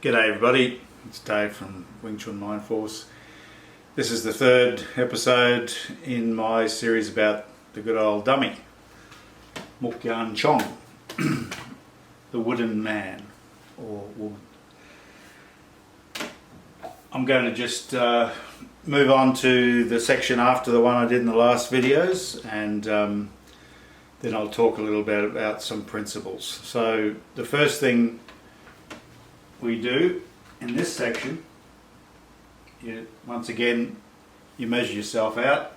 G'day everybody, it's Dave from Wing Chun Mind Force. This is the third episode in my series about the good old dummy, Muk Yan Chong, the wooden man, or woman. I'm going to just move on to the section after the one I did in the last videos, and then I'll talk a little bit about some principles. So the first thing we do in this section, once again, you measure yourself out.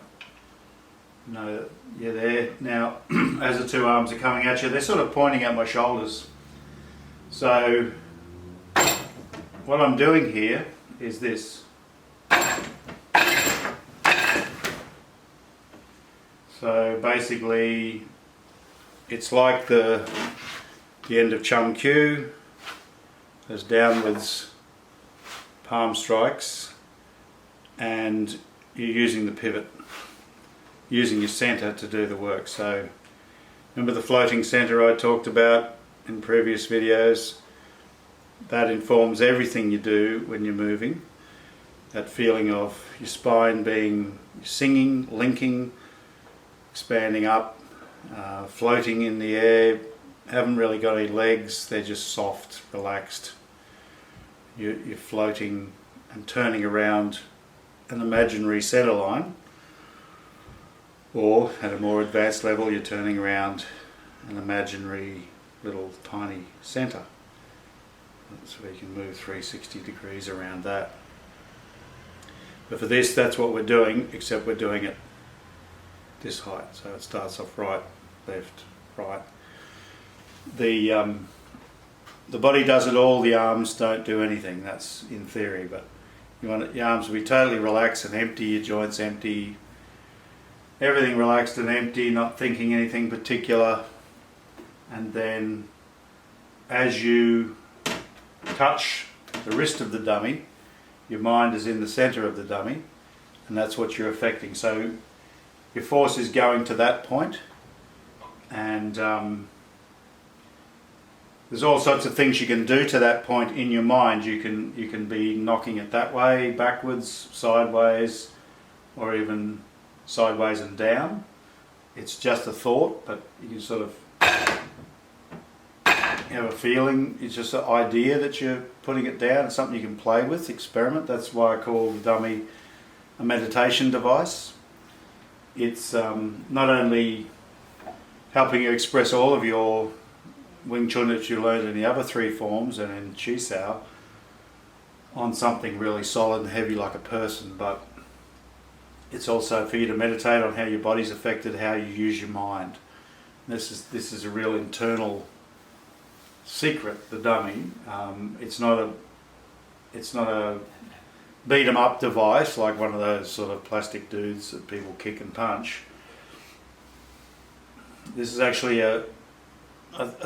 You know you're there. Now, as the two arms are coming at you, they're sort of pointing at my shoulders. So what I'm doing here is this. So basically, it's like the end of Chung Q. There's downwards palm strikes, and you're using the pivot, using your centre to do the work. So remember the floating centre I talked about in previous videos? That informs everything you do when you're moving. That feeling of your spine being singing, linking, expanding up, floating in the air, haven't really got any legs, they're just soft, relaxed. You're floating and turning around an imaginary centre line, or at a more advanced level you're turning around an imaginary little tiny centre. So you can move 360 degrees around that. But for this, that's what we're doing, except we're doing it this height. So it starts off right, left, right. The body does it all, the arms don't do anything. That's in theory, but you want your arms to be totally relaxed and empty, your joints empty, everything relaxed and empty, not thinking anything particular. And then as you touch the wrist of the dummy, your mind is in the center of the dummy, and that's what you're affecting. So your force is going to that point, and there's all sorts of things you can do to that point in your mind. You can be knocking it that way, backwards, sideways, or even sideways and down. It's just a thought, but you can sort of have a feeling. It's just an idea that you're putting it down. It's something you can play with, experiment. That's why I call the dummy a meditation device. It's not only helping you express all of your Wing Chun that you learned in the other three forms and in Chi Sao on something really solid and heavy like a person, but it's also for you to meditate on how your body's affected, how you use your mind. This is a real internal secret, the dummy. It's not a beat 'em up device like one of those sort of plastic dudes that people kick and punch. This is actually a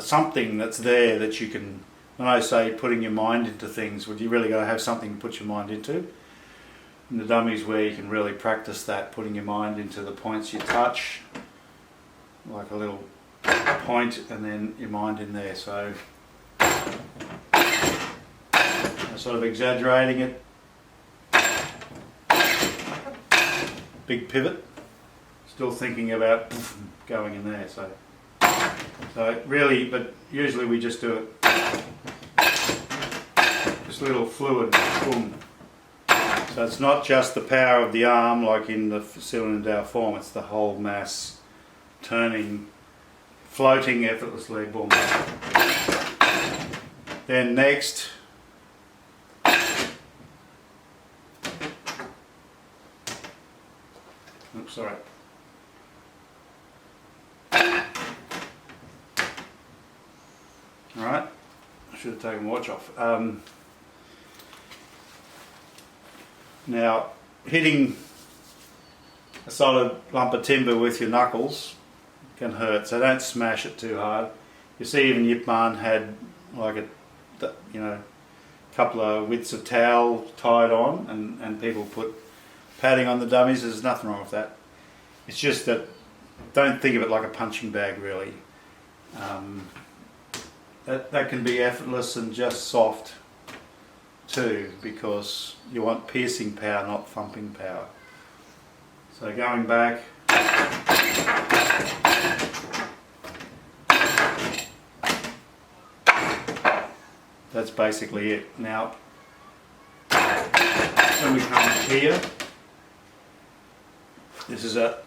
something that's there that you can, when I say putting your mind into things, well, you really got to have something to put your mind into. And the dummy's where you can really practice that, putting your mind into the points you touch, like a little point, and then your mind in there. So I'm sort of exaggerating it. Big pivot, still thinking about going in there. So really, but usually we just do it, just a little fluid, boom. So it's not just the power of the arm like in the cylinder form, it's the whole mass turning, floating effortlessly, boom. Then next, oops, sorry. Alright, I should have taken my watch off. Now, hitting a solid lump of timber with your knuckles can hurt, so don't smash it too hard. You see even Yip Man had like a couple of widths of towel tied on, and people put padding on the dummies. There's nothing wrong with that. It's just that don't think of it like a punching bag really. That can be effortless and just soft. too, because you want piercing power, not thumping power. So going back, that's basically it. Now, when we come here, this is a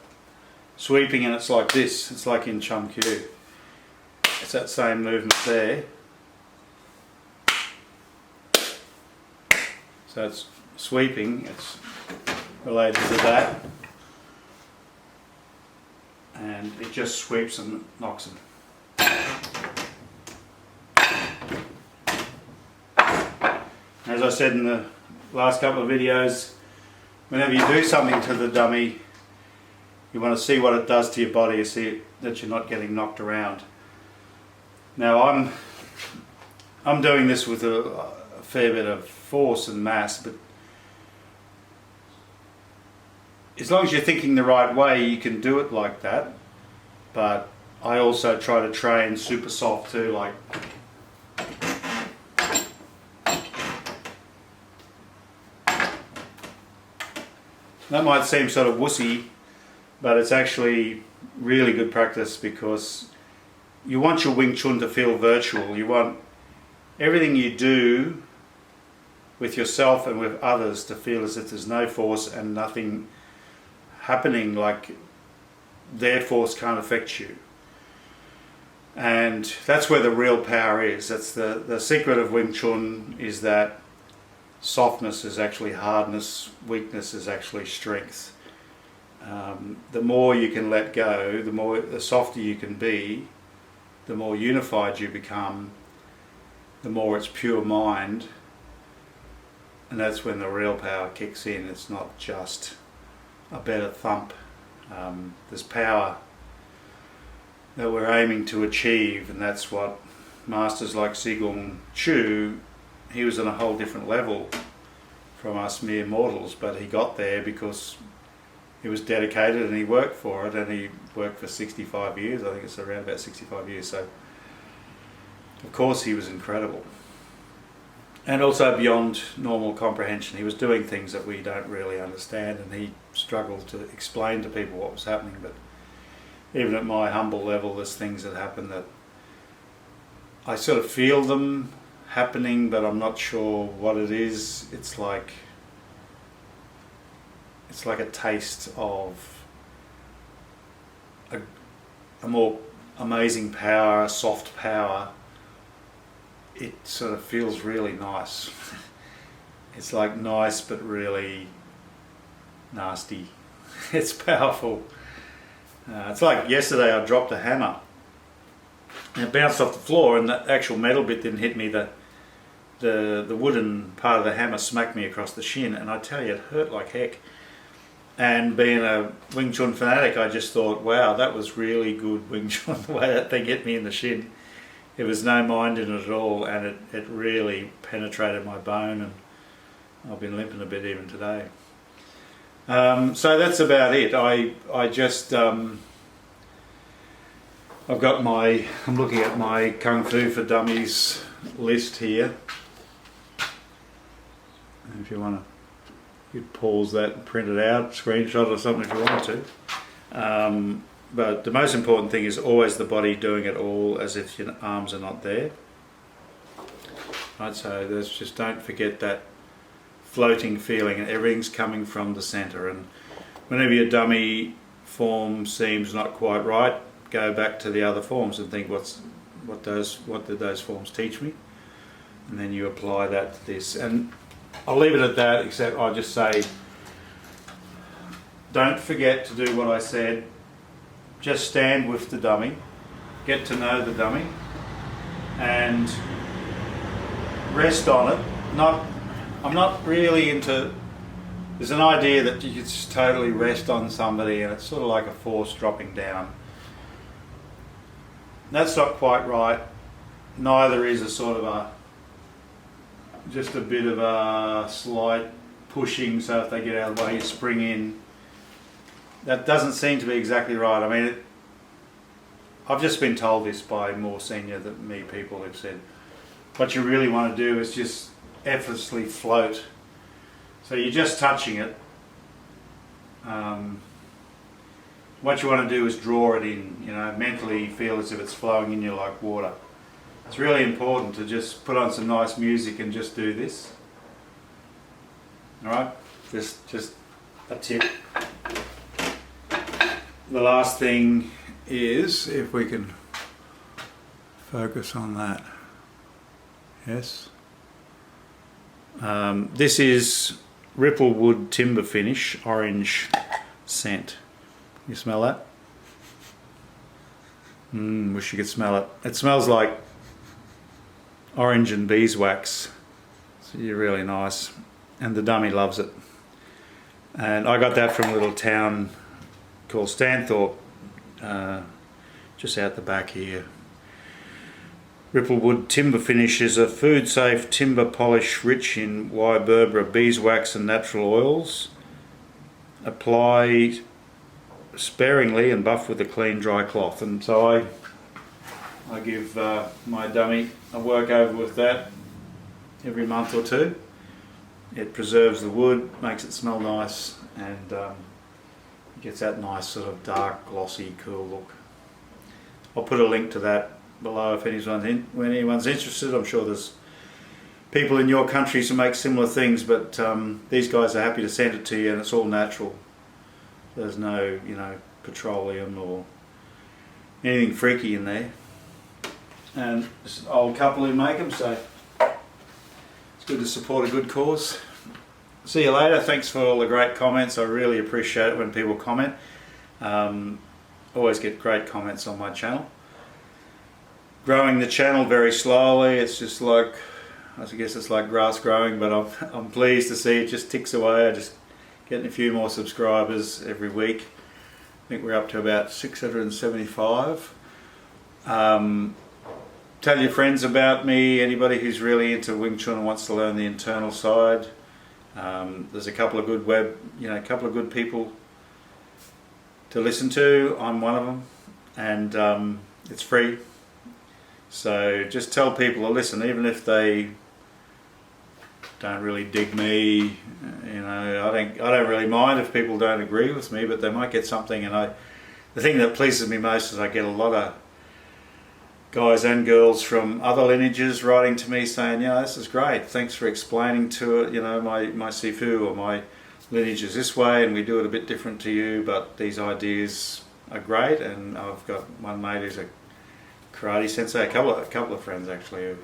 sweeping, and it's like this. It's like in Chum Kiu. It's that same movement there. So it's sweeping, it's related to that. And it just sweeps and knocks them. As I said in the last couple of videos, whenever you do something to the dummy, you want to see what it does to your body, you see that you're not getting knocked around. Now I'm doing this with a fair bit of force and mass, but as long as you're thinking the right way, you can do it like that. But I also try to train super soft too, like that might seem sort of wussy, but it's actually really good practice, because you want your Wing Chun to feel virtual. You want everything you do with yourself and with others to feel as if there's no force and nothing happening, like their force can't affect you. And that's where the real power is. That's the secret of Wing Chun, is that softness is actually hardness, weakness is actually strength. The more you can let go, the softer you can be, the more unified you become, the more it's pure mind, and that's when the real power kicks in. It's not just a better thump. There's power that we're aiming to achieve, and that's what masters like Sigong Chu, he was on a whole different level from us mere mortals, but he got there because he was dedicated and he worked for it, and he worked for 65 years. I think it's around about 65 years, so of course he was incredible. And also beyond normal comprehension. He was doing things that we don't really understand, and he struggled to explain to people what was happening. But even at my humble level, there's things that happen that I sort of feel them happening, but I'm not sure what it is. It's like a taste of a more amazing power, a soft power. It sort of feels really nice. It's like nice but really nasty. It's powerful. It's like yesterday I dropped a hammer and it bounced off the floor, and the actual metal bit didn't hit me. The wooden part of the hammer smacked me across the shin, and I tell you, it hurt like heck. And being a Wing Chun fanatic, I just thought, wow, that was really good Wing Chun, the way that thing hit me in the shin. There was no mind in it at all, and it really penetrated my bone, and I've been limping a bit even today. So that's about it. I just I'm looking at my Kung Fu for Dummies list here. If you want to, you pause that and print it out, screenshot or something if you want to. But the most important thing is always the body doing it all as if your arms are not there. Right, so there's just, don't forget that floating feeling, and everything's coming from the center. And whenever your dummy form seems not quite right, go back to the other forms and think, what did those forms teach me? And then you apply that to this. And I'll leave it at that, except I'll just say, don't forget to do what I said. Just stand with the dummy, get to know the dummy, and rest on it. I'm not really into, there's an idea that you just totally rest on somebody and it's sort of like a force dropping down. That's not quite right. Neither is a sort of just a bit of a slight pushing, so if they get out of the way you spring in. That doesn't seem to be exactly right. I mean, I've just been told this by more senior than me people who've said, what you really want to do is just effortlessly float. So you're just touching it. What you want to do is draw it in, you know, mentally feel as if it's flowing in you like water. It's really important to just put on some nice music and just do this. Alright, just a tip. The last thing is, if we can focus on that. Yes. This is Ripplewood Timber Finish orange scent. You smell that? Wish you could smell it. It smells like orange and beeswax. So you're really nice. And the dummy loves it. And I got that from a little town called Stanthorpe, just out the back here. Ripplewood Timber Finish is a food-safe timber polish rich in Wyberberra beeswax and natural oils. Apply sparingly and buff with a clean dry cloth. And so I give my dummy a work over with that every month or two. It preserves the wood, makes it smell nice, and gets that nice sort of dark, glossy, cool look. I'll put a link to that below if anyone's interested. I'm sure there's people in your countries who make similar things, but these guys are happy to send it to you, and it's all natural. There's no, you know, petroleum or anything freaky in there. And it's an old couple who make them, so it's good to support a good cause. See you later. Thanks for all the great comments. I really appreciate it when people comment. Always get great comments on my channel. Growing the channel very slowly. It's just like, I guess it's like grass growing, but I'm pleased to see it just ticks away. I just getting a few more subscribers every week. I think we're up to about 675. Tell your friends about me, anybody who's really into Wing Chun and wants to learn the internal side. There's a couple of good a couple of good people to listen to. I'm one of them, and it's free. So just tell people to listen, even if they don't really dig me. You know, I don't really mind if people don't agree with me, but they might get something. And the thing that pleases me most is I get a lot of guys and girls from other lineages writing to me saying, yeah, this is great, thanks for explaining to it, you know, my sifu or my lineage is this way and we do it a bit different to you, but these ideas are great. And I've got one mate who's a karate sensei, a couple of friends actually,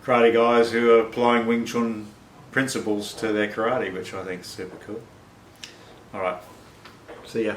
karate guys who are applying Wing Chun principles to their karate, which I think is super cool. Alright, see ya.